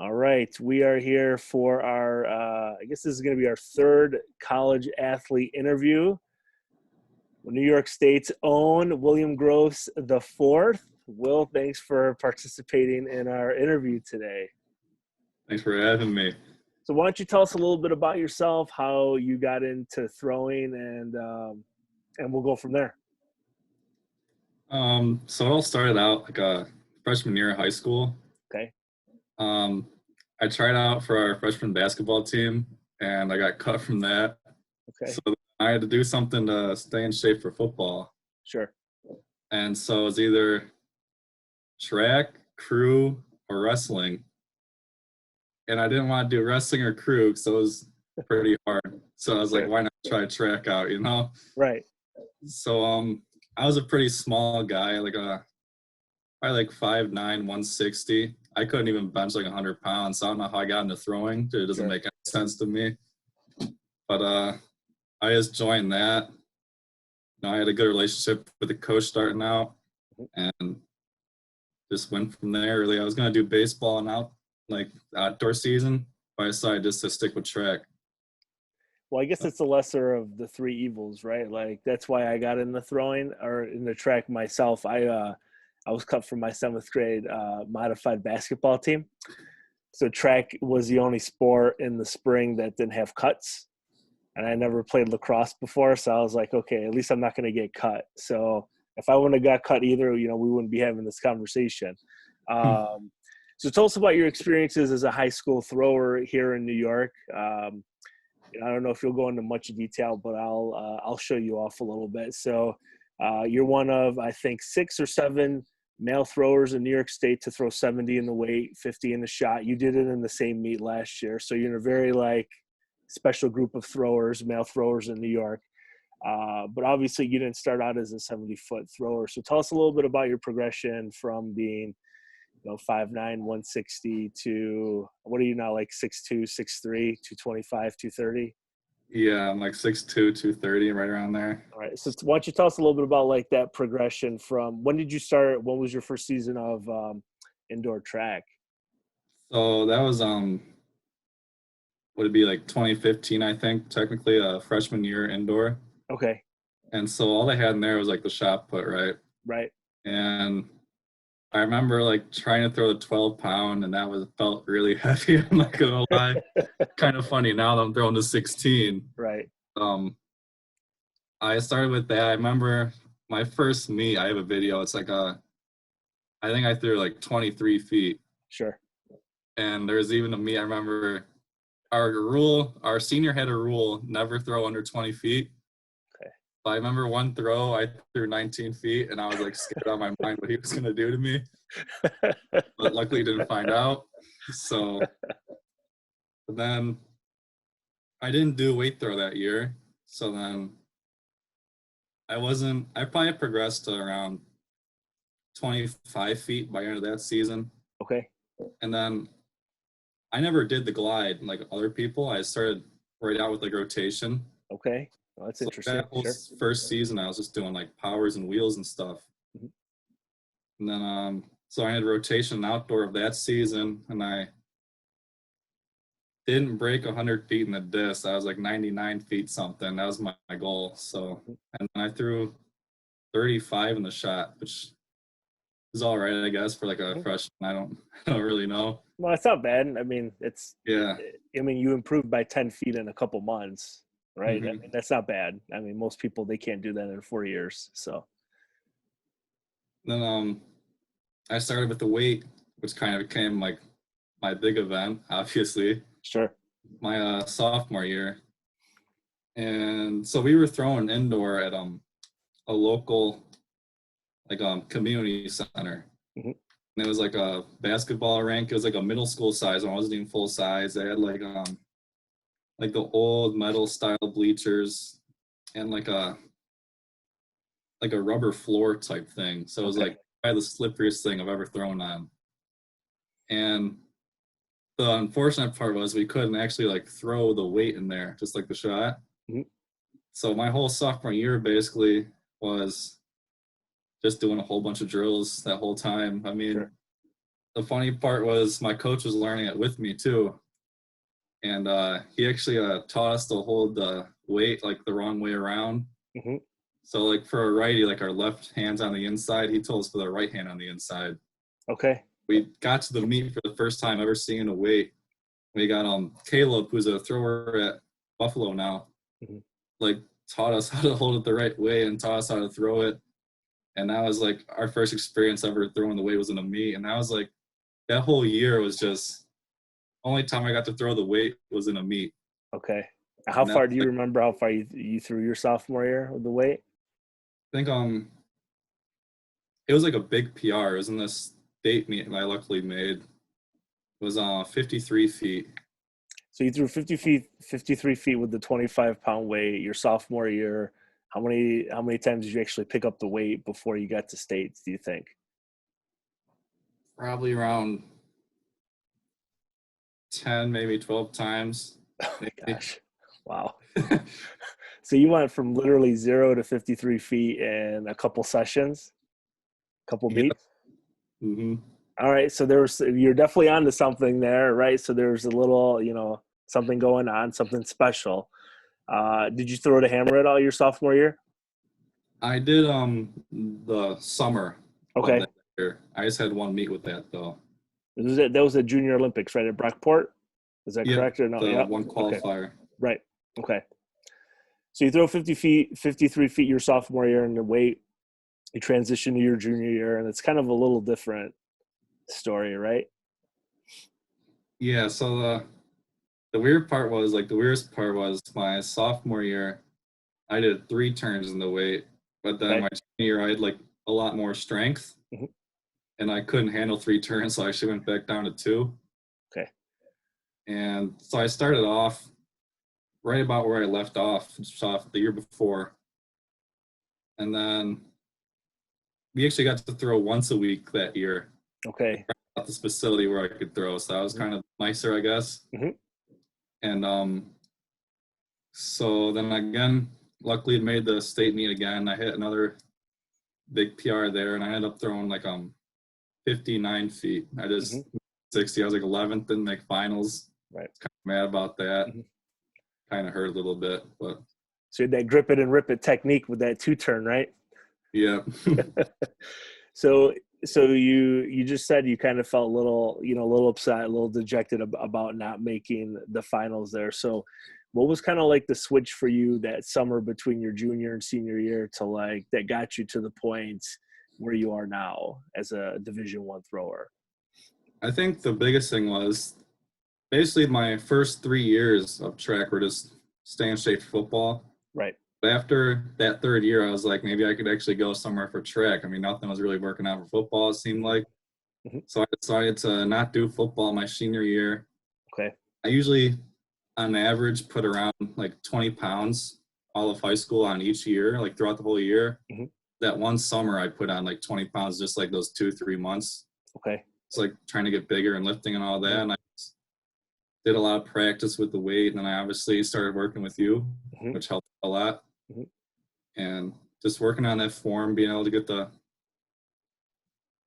All right, we are here for our, I guess this is going to be our third college athlete interview. New York State's own William Gross the fourth. Will, thanks for participating in our interview today. Thanks for having me. So why don't you tell us a little bit about yourself, how you got into throwing, and we'll go from there. So it all started out like a freshman year of high school. Okay. I tried out for our freshman basketball team, and I got cut from that. Okay. So I had to do something to stay in shape for football. Sure. And so it was either track, crew, or wrestling. And I didn't want to do wrestling or crew, so it was pretty hard. So I was like, why not try track out, you know? Right. So I was a pretty small guy, probably like 5'9", 160. I couldn't even bench like 100 pounds. So I don't know how I got into throwing. It doesn't make any sense to me. But I just joined that. I had a good relationship with the coach starting out, and just went from there. Really, I was gonna do baseball and outdoor season, but I decided just to stick with track. Well, I guess it's the lesser of the three evils, right? Like that's why I got in the throwing or in the track myself. I was cut from my seventh grade modified basketball team. So track was the only sport in the spring that didn't have cuts. And I never played lacrosse before. So I was like, okay, at least I'm not going to get cut. So if I wouldn't have got cut either, we wouldn't be having this conversation. So tell us about your experiences as a high school thrower here in New York. I don't know if you'll go into much detail, but I'll show you off a little bit. So you're one of, I think, 6 or 7 male throwers in New York State to throw 70 in the weight, 50 in the shot. You did it in the same meet last year. So you're in a very special group of throwers, male throwers in New York. But obviously you didn't start out as a 70-foot thrower. So tell us a little bit about your progression from being 5'9", 160 to what are you now, like 6'2", 6'3", 225, 230? Yeah, I'm like 6'2", 230, right around there. All right. So why don't you tell us a little bit about that progression from when did you start? What was your first season of indoor track? So that was would it be like 2015, I think, technically a freshman year indoor. Okay. And so all they had in there was like the shot put, right? Right. And I remember trying to throw the 12-pound, and that felt really heavy. I'm not gonna lie. Kind of funny now that I'm throwing the 16. Right. I started with that. I remember my first meet. I have a video. It's I think I threw 23 feet. Sure. And there's even a meet. I remember our senior had a rule: never throw under 20 feet. Okay. But I remember one throw, I threw 19 feet, and I was scared out of my mind what he was gonna do to me. But luckily, he didn't find out. So then I didn't do weight throw that year. So then I probably progressed to around 25 feet by the end of that season. Okay. And then I never did the glide like other people. I started right out with rotation. Okay. Well, that's interesting. That whole first season, I was just doing powers and wheels and stuff. Mm-hmm. And then, so I had rotation outdoor of that season, and I didn't break 100 feet in the disc. I was 99 feet something. That was my goal. So, and then I threw 35 in the shot, which is all right, I guess, for a freshman. I don't really know. Well, it's not bad. I mean, yeah. I mean, you improved by 10 feet in a couple months, right? Mm-hmm. I mean, that's not bad. I mean, most people, they can't do that in 4 years. So then I started with the weight, which kind of became my big event, obviously. Sure. My sophomore year. And so we were throwing indoor at a local community center. Mm-hmm. And it was a basketball rink. It was a middle school size. I wasn't even full size. They had the old metal style bleachers and a rubber floor type thing. So it was probably the slipperiest thing I've ever thrown on. And the unfortunate part was we couldn't actually throw the weight in there, just the shot. Mm-hmm. So my whole sophomore year basically was just doing a whole bunch of drills that whole time. I mean, the funny part was my coach was learning it with me too, and he actually taught us to hold the weight like the wrong way around. Hmm. So like for a righty, like our left hand's on the inside. He told us for the right hand on the inside. Okay. We got to the meet for the first time ever seeing a weight. We got Caleb, who's a thrower at Buffalo now, Hmm. like taught us how to hold it the right way and taught us how to throw it. And that was like our first experience ever throwing the weight was in a meet. And that was like that whole year was just only time I got to throw the weight was in a meet. Okay. How And that far do you like remember how far you threw your sophomore year with the weight? I think it was like a big PR. It was in this state meet and I luckily made. It was 53 feet. So you threw 50 feet, 53 feet with the 25-pound weight your sophomore year. How many times did you actually pick up the weight before you got to states, do you think? Probably around 10, maybe 12 times. Oh my Maybe. gosh. Wow. So you went from literally 0 to 53 feet in a couple sessions, couple Yeah. meets. Hmm. All right. So you're definitely onto something there, right? So there's a little, something going on, something special. Did you throw the hammer at all your sophomore year? I did the summer of Okay. that year. I just had one meet with that though. That was the Junior Olympics, right, at Brockport? Is that Yep, correct or no? the Yep. one Okay. qualifier. Right. Okay. So you throw 50 feet, 53 feet your sophomore year in the weight. You transition to your junior year, and it's kind of a little different story, right? Yeah, so the weird part was like the weirdest part was my sophomore year, I did 3 turns in the weight, but then Okay. my junior year I had like a lot more strength Hmm. and I couldn't handle 3 turns, so I actually went back down to 2. Okay. And so I started off right about where I left off, just off the year before. And then we actually got to throw once a week that year Okay. at this facility where I could throw. So that was Hmm. kind of nicer, I guess. Hmm. And so then again, luckily it made the state meet again. I hit another big PR there, and I ended up throwing like 59 feet. I Hmm. just 60. I was like 11th, didn't make finals. Right. Kind of mad about that. Hmm. Kind of hurt a little bit, but So you had that grip it and rip it technique with that two turn, right? yeah. So you just said you kind of felt a little, a little upset, a little dejected about not making the finals there. So what was kind of like the switch for you that summer between your junior and senior year to like that got you to the point where you are now as a Division I thrower? I think the biggest thing was basically my first 3 years of track were just staying shape for football. Right. But after that third year, I was like, maybe I could actually go somewhere for track. I mean, nothing was really working out for football, it seemed Hmm. like. Hmm. So I decided to not do football my senior year. Okay. I usually, on average, put around like 20 pounds all of high school on each year, like throughout the whole year. Hmm. That one summer, I put on like 20 pounds just like those 2, 3 months. Okay. It's like trying to get bigger and lifting and all that. Hmm. And I did a lot of practice with the weight. And then I obviously started working with you, Hmm. which helped a lot. Hmm. And just working on that form, being able to get the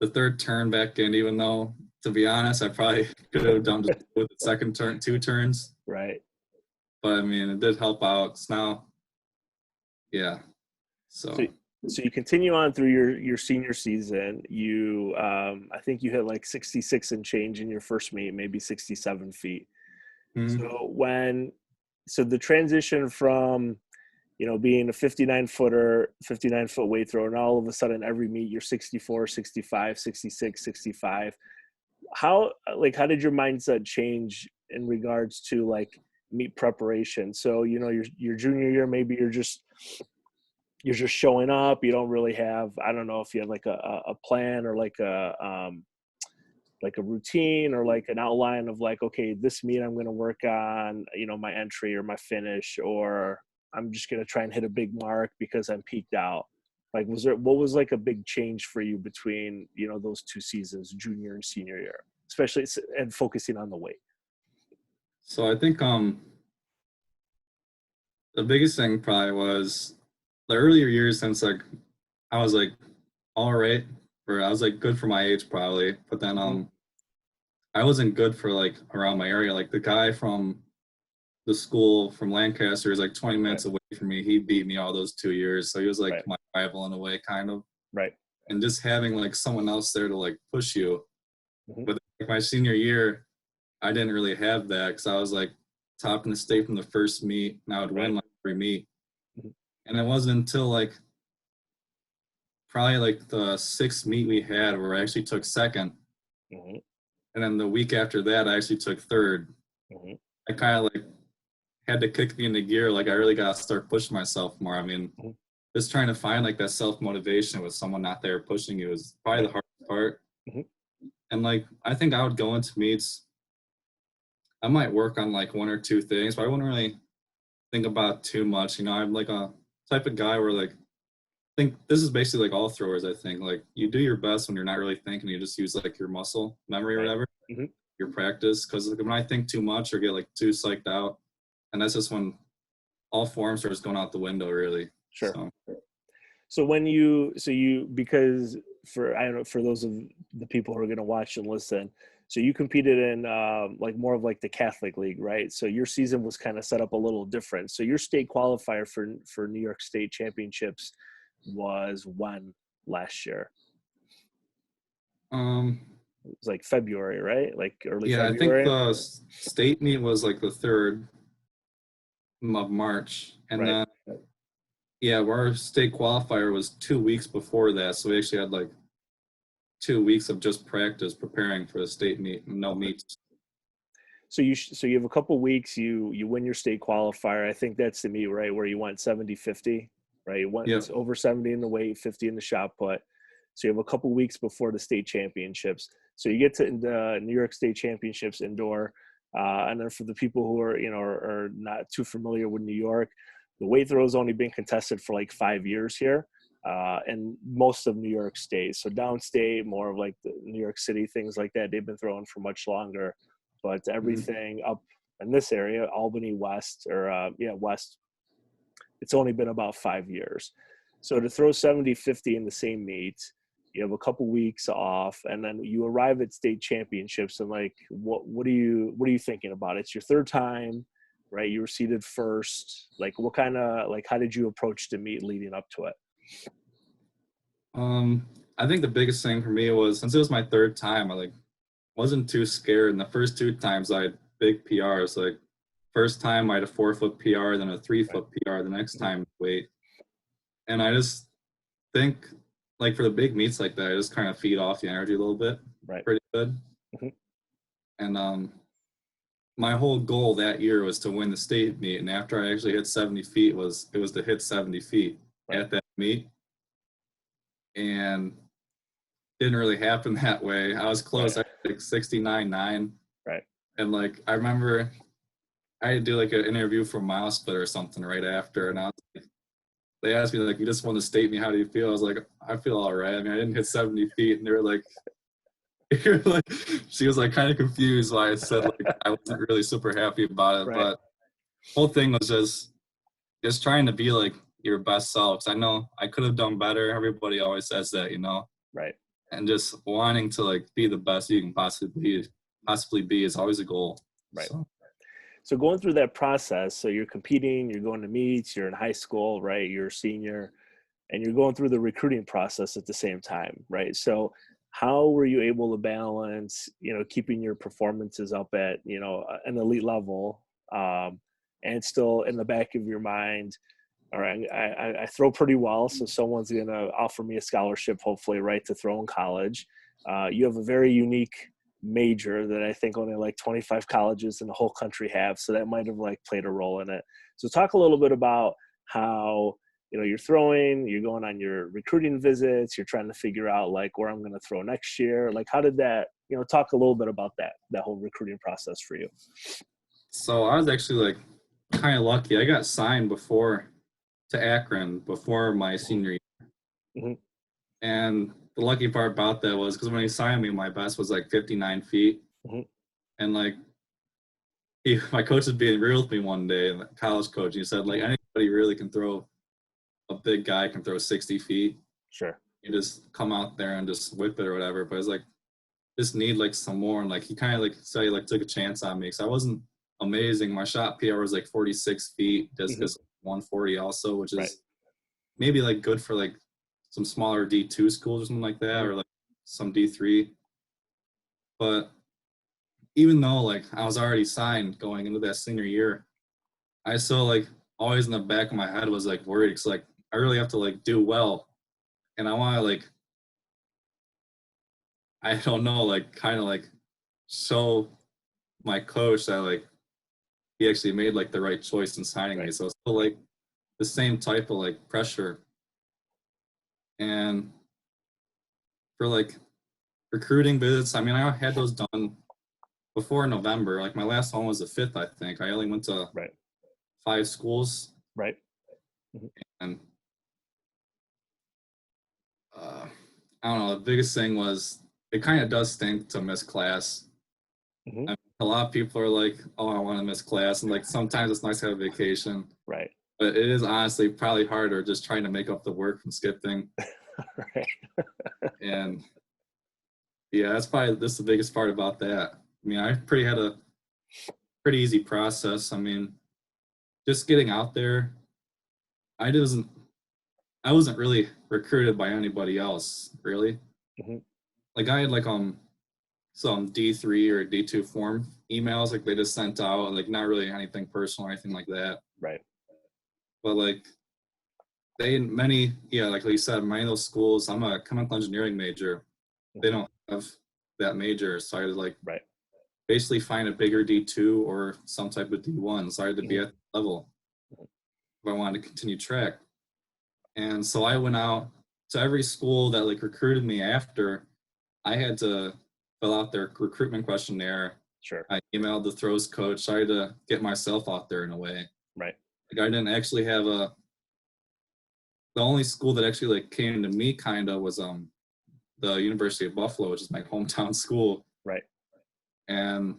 third turn back in, even though, to be honest, I probably could have done just with the second turn, 2 turns. Right. But I mean, it did help out. So now, yeah. So So so you continue on through your senior season. You I think you hit like 66 and change in your first meet, maybe 67 feet. mm, So the transition from being a 59 foot weight thrower, and all of a sudden every meet you're 64, 65, 66, 65. How did your mindset change in regards to like meet preparation? So your junior year, maybe you're just showing up. You don't really have, I don't know if you have like a plan or like a routine or like an outline of like, okay, this meet I'm going to work on, my entry or my finish, or I'm just going to try and hit a big mark because I'm peaked out. Like, what was like a big change for you between, those two seasons, junior and senior year, especially and focusing on the weight? so I think the biggest thing probably was the earlier years since like I was like all right, or I was like good for my age probably, but then Mhm. I wasn't good for like around my area. Like the guy from the school from Lancaster is like 20 Right. minutes away from me. He beat me all those 2 years. So he was like Right. my rival in a way, kind of. Right. And just having like someone else there to like push you. Hmm. But like, my senior year, I didn't really have that because I was like top in the state from the first meet, and I would Right. win like every meet. Hmm. And it wasn't until like probably like the sixth meet we had where I actually took second. Hmm. And then the week after that, I actually took third. Hmm. I kind of like had to kick me into gear. Like I really got to start pushing myself more. I mean, Hmm. just trying to find like that self motivation with someone not there pushing you is probably Right. the hardest part. Hmm. And like I think I would go into meets. I might work on like one or two things, but I wouldn't really think about too much. You know, I'm like a type of guy where like I think this is basically like all throwers. I think like you do your best when you're not really thinking. You just use like your muscle memory or Right. whatever, Hmm. your practice. Because like, when I think too much or get like too psyched out, and that's just when all form starts going out the window. Really. Sure. So So because for I don't know, for those of the people who are going to watch and listen, so you competed in like more of like the Catholic League, right? So your season was kind of set up a little different. So your state qualifier for New York State Championships was when last year? um, It was like February, right? Like early yeah, I think February, the state meet was like the 3rd of March, and right? then yeah, our state qualifier was 2 weeks before that, so we actually had like 2 weeks of just practice preparing for the state meet, no Okay. meets. So you have a couple weeks, you win your state qualifier. I think that's the meet, right, where you went 70-50, right? You went Yep. over 70 in the weight, 50 in the shot put. So you have a couple weeks before the state championships. So you get to the New York State Championships indoor. And then for the people who are, are not too familiar with New York, the weight throw has only been contested for like 5 years here. And most of New York State. So downstate, more of like the New York City, things like that, they've been throwing for much longer. But Mhm. everything up in this area, Albany West, or West, it's only been about 5 years. So to throw 70-50 in the same meet, you have a couple weeks off, and then you arrive at state championships. And like, what are you thinking about? It's your third time, right? You were seated first. Like, what kind of like how did you approach the meet leading up to it? I think the biggest thing for me was since it was my third time, I like wasn't too scared. And the first two times I had big PRs. Like first time I had a 4 foot PR, then a three Right. foot PR. The next Mhm. time weight, and I just think like for the big meets like that, I just kind of feed off the energy a little bit, Right. pretty good. Mhm. And my whole goal that year was to win the state meet. And after I actually hit 70 feet, was to hit 70 feet Right. at that meet, and didn't really happen that way. I was Right. close. I had like 69.9, Right. and like I remember I had to do like an interview for Mile Split or something right after, and Mhm. they asked me like, "You just won the state meet. How do you feel?" I was like, "I feel all right." I mean, I didn't hit 70 feet, and they were like, you're like, she was like kind of confused why I said like I wasn't really super happy about it, Right. but whole thing was just trying to be like your best self. 'Cause I know I could have done better. Everybody always says that, you know, Right. and just wanting to like be the best you can possibly be is always a goal. Right. So So going through that process, so you're competing, you're going to meets, you're in high school, right? You're a senior, and you're going through the recruiting process at the same time, right? So how were you able to balance, keeping your performances up at, an elite level, and still in the back of your mind, all right, I throw pretty well, so someone's going to offer me a scholarship, hopefully, right, to throw in college. You have a very unique major that I think only like 25 colleges in the whole country have, so that might have like played a role in it. So talk a little bit about how you're throwing, you're going on your recruiting visits, you're trying to figure out like where I'm going to throw next year. Like, how did that? Talk a little bit about that whole recruiting process for you. so I was actually like kind of lucky. I got signed before to Akron before my Hmm. senior year. Hmm. And the lucky part about that was because when he signed me, my best was like 59 feet. Hmm. And like my coach was being real with me one day, the college coach. He said, like, Hmm. anybody really can throw, a big guy can throw 60 feet. Sure. You just come out there and just whip it or whatever. But it's like, just need like some more. And like he kind of like said he like took a chance on me because I wasn't amazing. My shot PR was like 46 feet, discus 140 also, which Right. is maybe like good for like some smaller D2 schools or something like that, or like some D3. But even though like I was already signed going into that senior year, I still like always in the back of my head was like worried because like I really have to like do well, and I want to like I don't know like kind of like show my coach that like he actually made like the right choice in signing me. So it's still like the same type of like pressure. And for like recruiting visits, I mean I had those done before November. Like my last one was the 5th, I think. I only went to 5 schools. Right. And I don't know, the biggest thing was it kind of does stink to miss class. I mean, a lot of people are like, oh, I want to miss class. And like sometimes it's nice to have a vacation. Right. But it is honestly probably harder just trying to make up the work from skipping. Right. And yeah, that's probably this the biggest part about that. I mean, I had a pretty easy process. I mean, just getting out there, I wasn't really recruited by anybody else, really. Like I had like some D3 or D2 form emails like they just sent out, like not really anything personal or anything like that. Right. But like like you said, many of those schools, I'm a chemical engineering major. They don't have that major, so I had to like basically find a bigger D2 or some type of D1. So I had to be at the level if I wanted to continue track. And so I went out to every school that like recruited me after. I had to fill out their recruitment questionnaire. Sure. I emailed the throws coach. So I had to get myself out there in a way. Right. Like I didn't actually have the only school that actually like came to me kind of was the University of Buffalo, which is my hometown school. Right. And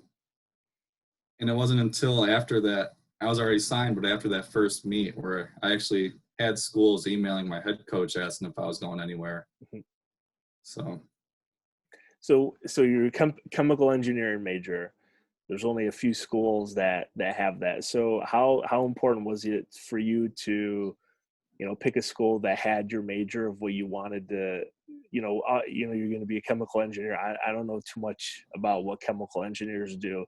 it wasn't until after that I was already signed, but after that first meet where I actually had schools emailing my head coach asking if I was going anywhere. So you're a chemical engineering major. There's only a few schools that have that. So how important was it for you to, pick a school that had your major of what you wanted to, you're going to be a chemical engineer. I don't know too much about what chemical engineers do,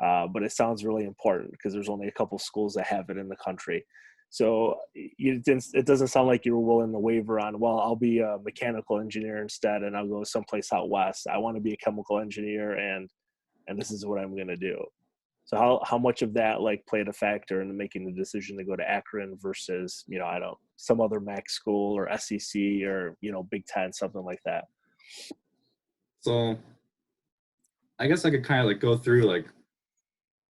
but it sounds really important because there's only a couple schools that have it in the country. So it doesn't sound like you were willing to waver on, well, I'll be a mechanical engineer instead, and I'll go someplace out west. I want to be a chemical engineer, and this is what I'm going to do. So how much of that like played a factor in making the decision to go to Akron versus, some other MAC school or SEC or, Big Ten, something like that? So I guess I could kind of like go through like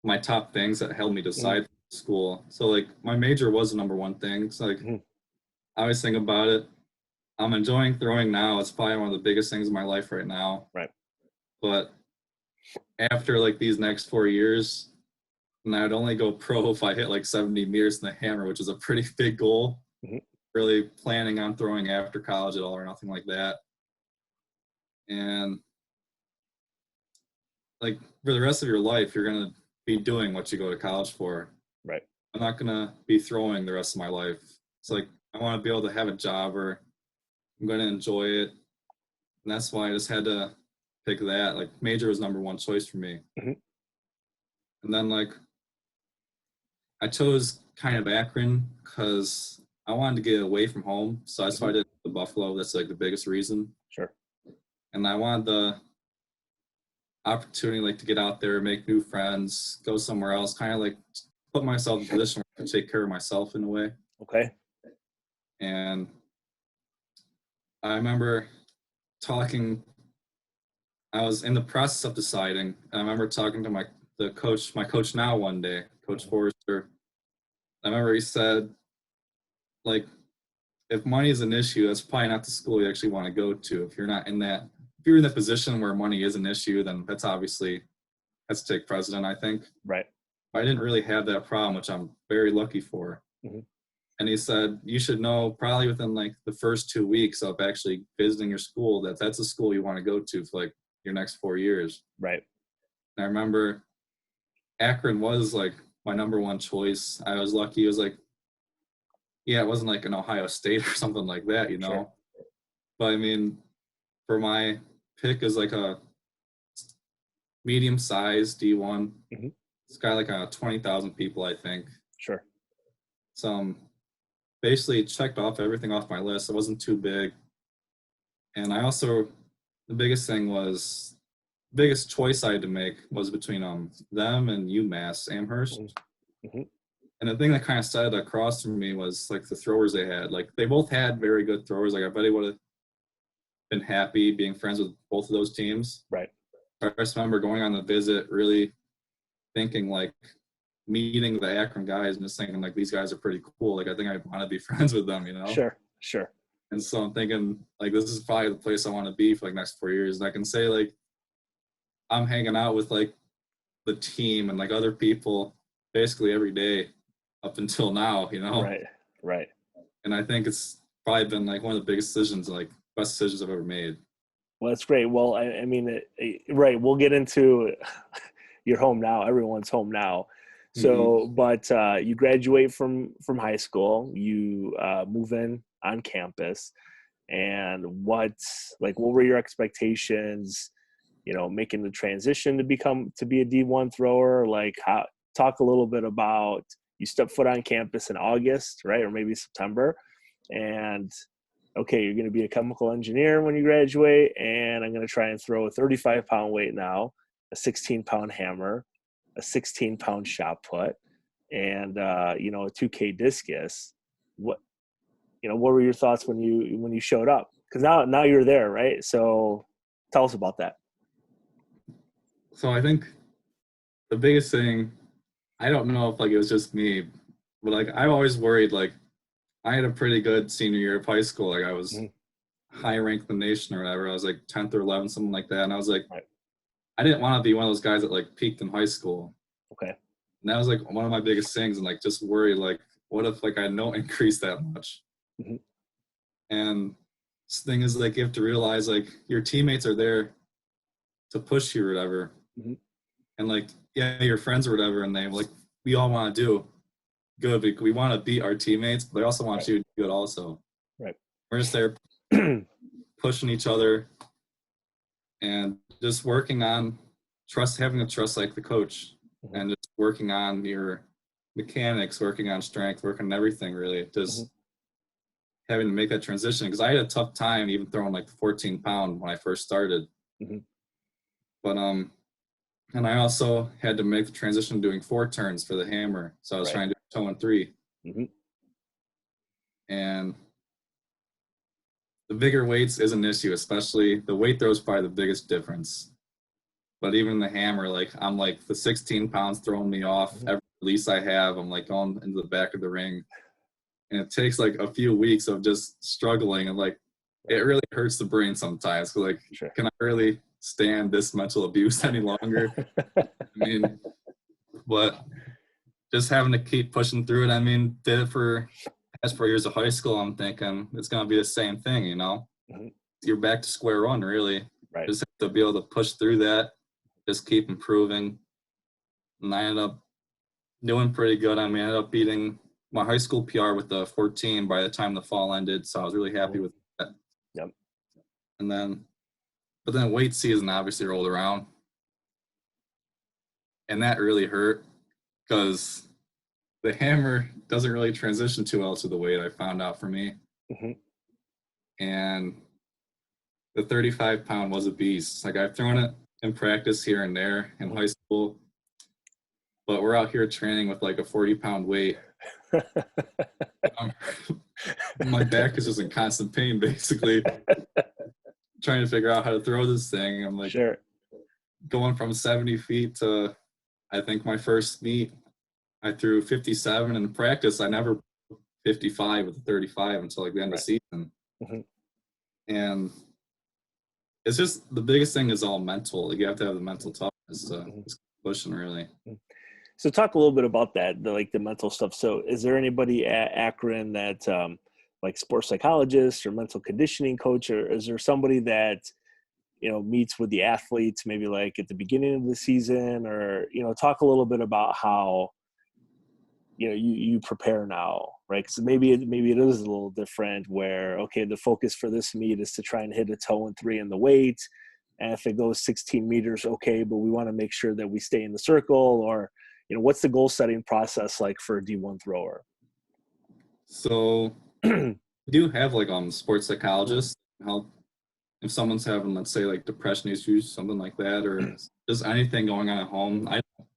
my top things that held me decide school. So like my major was the number one thing. So like I always think about it. I'm enjoying throwing now. It's probably one of the biggest things in my life right now. Right. But after like these next 4 years, and I'd only go pro if I hit like 70 meters in the hammer, which is a pretty big goal. Really planning on throwing after college at all or nothing like that. And like for the rest of your life, you're going to be doing what you go to college for. Right. I'm not going to be throwing the rest of my life. It's like I want to be able to have a job or I'm going to enjoy it. And that's why I just had to pick that. Like major was number one choice for me. And then like I chose kind of Akron because I wanted to get away from home. So that's why I did the Buffalo. That's like the biggest reason. Sure. And I wanted the opportunity like to get out there, make new friends, go somewhere else, kind of like put myself in a position where I can take care of myself in a way. Okay. And I remember I was in the process of deciding, and I remember talking to my coach now one day, Coach Forrester. I remember he said, like, if money is an issue, that's probably not the school you actually want to go to. If you're in that position where money is an issue, then that's obviously has to take precedent, I think. Right. I didn't really have that problem, which I'm very lucky for. And he said, you should know probably within like the first 2 weeks of actually visiting your school that's a school you want to go to for like your next 4 years. Right. And I remember Akron was like my number one choice. I was lucky. It was like, yeah, it wasn't like an Ohio State or something like that, you know. Sure. But I mean, for my pick is like a medium size D1. Mm-hmm. It's got like 20,000 people, I think. Sure. So basically checked off everything off my list. It wasn't too big. And I also, the biggest thing was, biggest choice I had to make was between them and UMass Amherst. Mm-hmm. And the thing that kind of set it across from me was like the throwers they had. Like they both had very good throwers. Like I bet he would have been happy being friends with both of those teams. Right. I just remember going on the visit, really thinking like meeting the Akron guys and just thinking like these guys are pretty cool. Like I think I want to be friends with them, you know? Sure. And so I'm thinking like this is probably the place I want to be for like next 4 years. And I can say like I'm hanging out with like the team and like other people basically every day up until now, you know? Right. And I think it's probably been like one of the biggest decisions, like best decisions I've ever made. Well, that's great. Well, I mean, right. We'll get into your home now. Everyone's home now. So, but you graduate from high school, you move in on campus, and what were your expectations? You know, making the transition to be a D1 thrower. Like, talk a little bit about you step foot on campus in August, right, or maybe September, and okay, you're going to be a chemical engineer when you graduate, and I'm going to try and throw a 35-pound weight now, a 16-pound hammer, a 16-pound shot put, and a 2K discus. What were your thoughts when you showed up? Because now you're there, right? So tell us about that. So I think the biggest thing, I don't know if like it was just me, but like I always worried like I had a pretty good senior year of high school. Like I was high ranked in the nation or whatever. I was like 10th or 11th, something like that. And I was like, Right. I didn't want to be one of those guys that like peaked in high school. Okay. And that was like one of my biggest things. And like just worry, like, what if like I don't increase that much? Mm-hmm. And this thing is like you have to realize like your teammates are there to push you or whatever. Mm-hmm. And like, yeah, your friends or whatever, and they like we all want to do good. We want to beat our teammates, but they also want you to do good also. Right. We're just there pushing each other and just working on having to trust like the coach, and just working on your mechanics, working on strength, working on everything really. Just having to make that transition, because I had a tough time even throwing like the 14-pound when I first started. But and I also had to make the transition doing 4 turns for the hammer. So I was trying to do toe and 3. And the bigger weights is an issue, especially the weight throw is probably the biggest difference. But even the hammer, like I'm like the 16 pounds throwing me off. Every release I have, I'm like going into the back of the ring. And it takes like a few weeks of just struggling, and like it really hurts the brain sometimes. Like, can I really stand this mental abuse any longer? I mean, but just having to keep pushing through it. I mean, did it for as 4 years of high school. I'm thinking it's going to be the same thing, you know. You're back to square one, really. Just have to be able to push through that, just keep improving. And I ended up doing pretty good. I mean, I ended up beating my high school PR with the 14 by the time the fall ended, so I was really happy with that. And then, but then weight season obviously rolled around, and that really hurt because the hammer doesn't really transition too well to the weight, I found out for me. And the 35-pound was a beast. Like I've thrown it in practice here and there in high school, but we're out here training with like a 40-pound weight. My back is just in constant pain, basically. Trying to figure out how to throw this thing. I'm like going from 70 feet to, I think my first meet, I threw 57 in practice. I never 55 with the 35 until like the end of the season. And it's just the biggest thing is all mental. Like you have to have the mental toughness to just keep pushing, really. So talk a little bit about that, the mental stuff. So is there anybody at Akron that like sports psychologist or mental conditioning coach, or is there somebody that meets with the athletes, maybe like at the beginning of the season, or, talk a little bit about how, you prepare now, right? So maybe it is a little different where, okay, the focus for this meet is to try and hit a toe and 3 in the weight. And if it goes 16 meters, okay, but we want to make sure that we stay in the circle, or, what's the goal setting process like for a D1 thrower? So we do have like sports psychologists help if someone's having, let's say, like depression issues, something like that, or just anything going on at home. I don't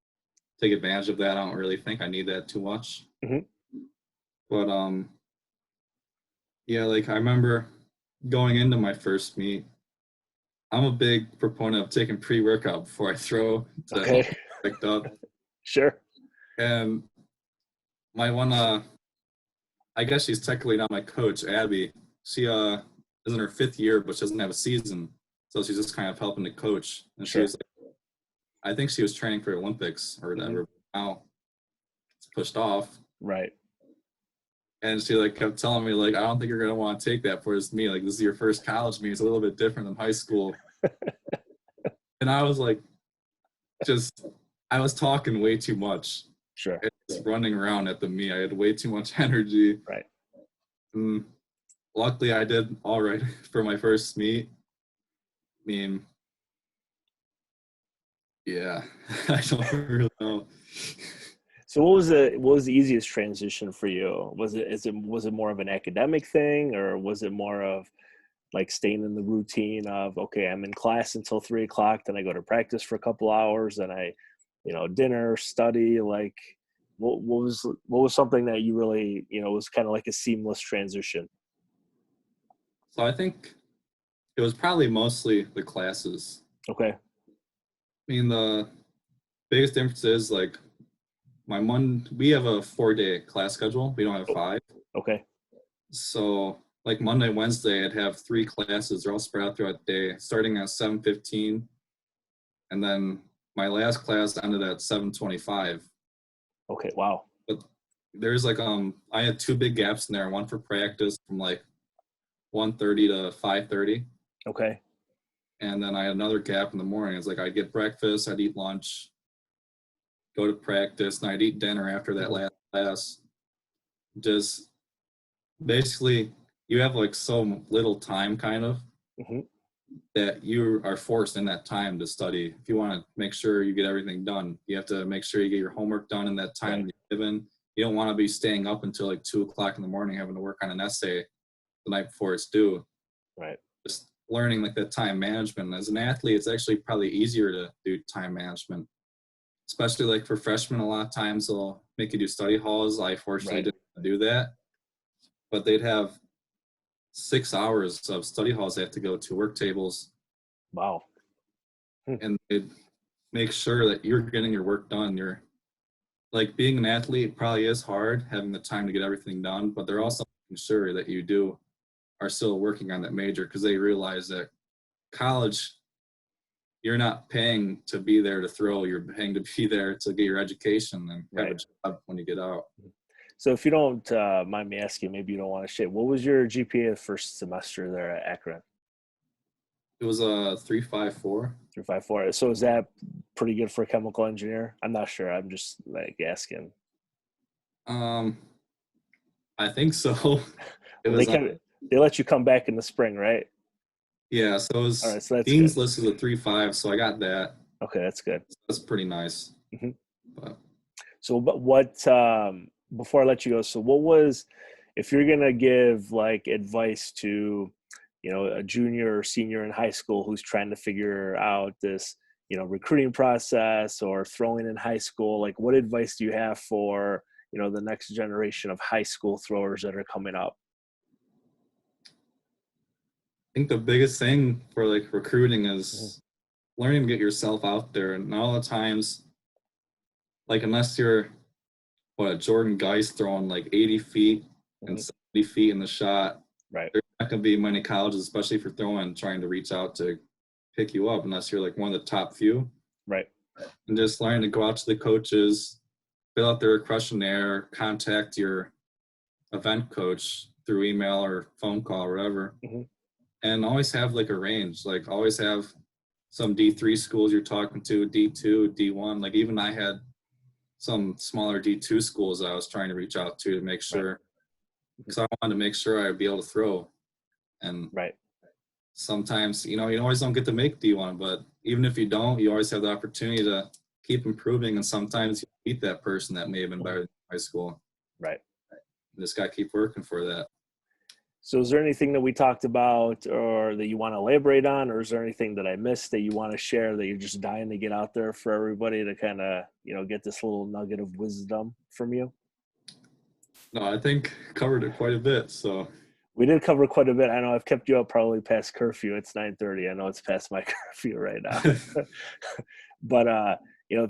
take advantage of that. I don't really think I need that too much. Mm-hmm. But yeah, like I remember going into my first meet, I'm a big proponent of taking pre-workout before I throw to Okay. help picked up. Sure. And my one I guess she's technically not my coach, Abby. She is in her 5th year, but she doesn't have a season. So she's just kind of helping the coach. And Sure. she was like, I think she was training for Olympics or whatever. Mm-hmm. Now it's pushed off. Right. And she like kept telling me, like, I don't think you're gonna want to take that for this meet. Like, this is your first college meet. It's a little bit different than high school. And I was like, I was talking way too much. Sure. Just running around at the meet. I had way too much energy. Right. And luckily, I did all right for my first meet. I mean, yeah, I don't really know. So what was the easiest transition for you? Was it more of an academic thing, or was it more of like staying in the routine of, okay, I'm in class until 3:00, then I go to practice for a couple hours, then I, dinner, study, like what was something that you really, was kind of like a seamless transition? So I think it was probably mostly the classes. Okay. I mean, the biggest difference is like we have a 4-day class schedule. We don't have 5. Okay. So like Monday, Wednesday, I'd have 3 classes. They're all spread out throughout the day, starting at 7:15, and then my last class ended at 7:25. Okay. Wow. But there's like I had 2 big gaps in there, one for practice from like 1:30 to 5:30. Okay. And then I had another gap in the morning. It's like I'd get breakfast, I'd eat lunch, go to practice, and I'd eat dinner after that last class. Just basically, you have like so little time kind of Mm-hmm. that you are forced in that time to study. If you want to make sure you get everything done, you have to make sure you get your homework done in that time you're given. You don't want to be staying up until like 2:00 in the morning having to work on an essay the night before it's due. Right. Just learning like that time management. As an athlete, it's actually probably easier to do time management, especially like for freshmen. A lot of times they'll make you do study halls. I fortunately didn't do that, but they'd have 6 hours of study halls they have to go to, work tables. Wow. And they'd make sure that you're getting your work done. You're like, being an athlete probably is hard, having the time to get everything done, but they're also making sure that you are still working on that major, because they realize that college, you're not paying to be there to throw, you're paying to be there to get your education and have a job when you get out. So if you don't mind me asking, maybe you don't want to share, what was your GPA the first semester there at Akron? It was a 3.54. 3.54. So is that pretty good for a chemical engineer? I'm not sure. I'm just like asking. I think so. They let you come back in the spring, right? Yeah, so it was, all right, so that's Dean's good. list is a 3.5, so I got that. Okay, that's good. That's pretty nice. Mm-hmm. But. So what before I let you go, so what was, if you're gonna give like advice to, a junior or senior in high school who's trying to figure out this, recruiting process or throwing in high school, like what advice do you have for, the next generation of high school throwers that are coming up? I think the biggest thing for like recruiting is learning to get yourself out there. And all the times, like, unless you're Jordan Geist throwing like 80 feet and 70 feet in the shot, right? There's not going to be many colleges, especially for throwing, trying to reach out to pick you up unless you're like one of the top few. Right. And just learning to go out to the coaches, fill out their questionnaire, contact your event coach through email or phone call or whatever. and always have like a range. Like always have some D3 schools you're talking to, D2, D1. Like even I had some smaller D2 schools I was trying to reach out to make Right. sure, because I wanted to make sure I'd be able to throw. And Right. sometimes, you know, you always don't get to make D1, but even if you don't, you always have the opportunity to keep improving. And sometimes you beat that person that may have been better in high school. Right. You just got to keep working for that. So is there anything that we talked about or that you want to elaborate on, or is there anything that I missed that you want to share that you're just dying to get out there for everybody to kind of, get this little nugget of wisdom from you? No, I think covered it quite a bit. So We did cover quite a bit. I know I've kept you up probably past curfew. It's 9:30. I know it's past my curfew right now. But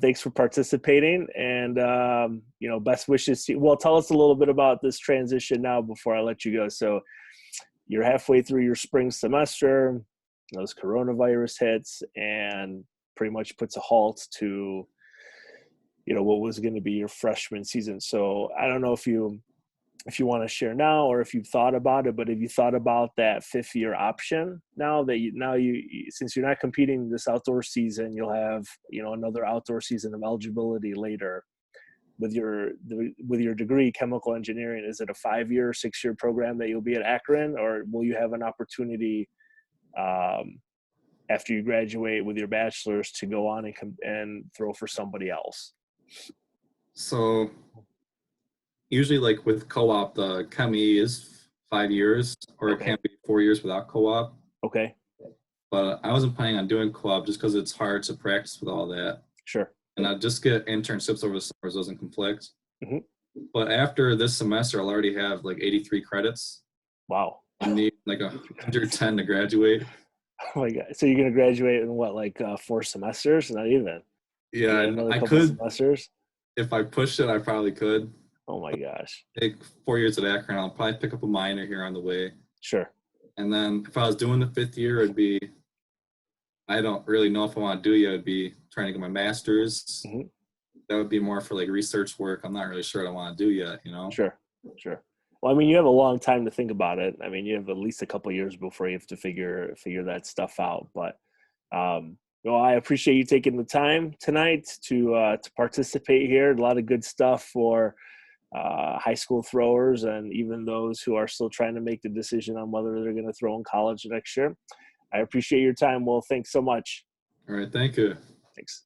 thanks for participating, and best wishes to you. Well, tell us a little bit about this transition now before I let you go. So you're halfway through your spring semester, those coronavirus hits, and pretty much puts a halt to, what was going to be your freshman season. So I don't know if you want to share now or if you've thought about it, but have you thought about that 5th-year option now that since you're not competing this outdoor season, you'll have, another outdoor season of eligibility later with your degree, chemical engineering. Is it a 5-year, 6-year program that you'll be at Akron, or will you have an opportunity after you graduate with your bachelor's to go on and throw for somebody else? So usually like with co-op, the Chem-E is 5 years, or it can't be 4 years without co-op. Okay. But I wasn't planning on doing co-op just because it's hard to practice with all that. Sure. And I just get internships over the summers doesn't conflict. Mm-hmm. But after this semester, I'll already have like 83 credits. Wow. I need like 110 to graduate. Oh my God. So you're going to graduate in what, like 4 semesters? Not even. Yeah, Another I couple could. semesters? If I pushed it, I probably could. Oh my gosh. Take 4 years at Akron. I'll probably pick up a minor here on the way. Sure. And then if I was doing the 5th year, it'd be, I don't really know if I want to do yet. It'd be trying to get my master's. Mm-hmm. That would be more for like research work. I'm not really sure what I want to do yet, Sure. Well, I mean, you have a long time to think about it. I mean, you have at least a couple of years before you have to figure that stuff out. But I appreciate you taking the time tonight to participate here. A lot of good stuff for high school throwers and even those who are still trying to make the decision on whether they're going to throw in college next year. I appreciate your time. Well, thanks so much. All right. Thank you. Thanks.